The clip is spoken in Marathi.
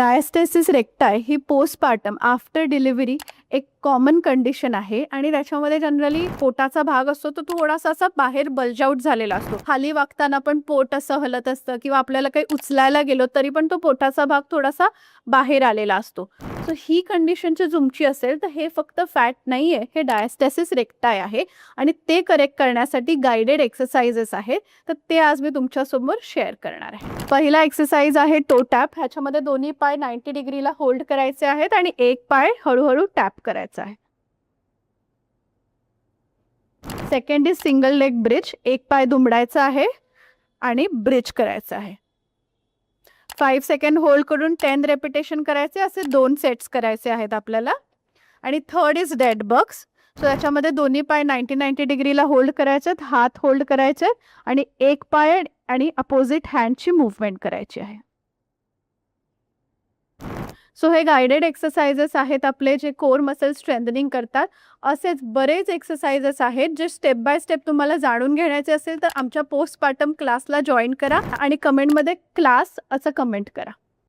डायस्टेसिस रेक्टाय ही पोस्टपार्टम आफ्टर डिलिव्हरी एक कॉमन कंडिशन आहे आणि त्याच्यामध्ये जनरली पोटाचा भाग असतो तो थोडासा असा बाहेर बल्ज आउट झालेला असतो. खाली वागताना पण पोट असं हलत असतं किंवा आपल्याला काही उचलायला गेलो तरी पण तो पोटाचा भाग थोडासा बाहेर आलेला असतो. सो ही कंडिशन जर तुमची असेल तर हे फक्त फॅट नाही आहे, हे डायस्टेसिस रेक्टाय आहे आणि ते करेक्ट करण्यासाठी गायडेड एक्सरसाइजेस आहेत. तर ते आज मी तुमच्यासमोर शेअर करणार आहे. पहिला एक्सरसाइज आहे टो टॅप. ह्याच्यामध्ये दोन्ही पाय 90 डिग्रीला होल्ड करायचे आहेत आणि एक पाय हळूहळू टॅप करायचा आहे. Second is single leg bridge. एक पाय दुमडायचा आहे आणि ब्रिज करायचा आहे. 5 सेकंड होल्ड करून 10 रेपिटेशन करायचे. असे 2 सेट्स करायचे आहेत आपल्याला. आणि third is dead bugs. So याच्यामध्ये दोन्ही पाय 90 डिग्रीला होल्ड करायचे, हात होल्ड करायचे आणि एक पाय आणि अपोजिट हँडची मूवमेंट करायची आहे. सो हे गायडेड एक्सरसाइजेस आहेत आपले जे कोर मसल स्ट्रेंथनिंग करतात. असेच बरेच एक्सरसाइजेस आहेत जे स्टेप बाय स्टेप तुम्हाला जाणून घ्यायचे असेल तर आमच्या पोस्टपार्टम क्लासला जॉईन करा आणि कमेंटमध्ये क्लास असं कमेंट करा.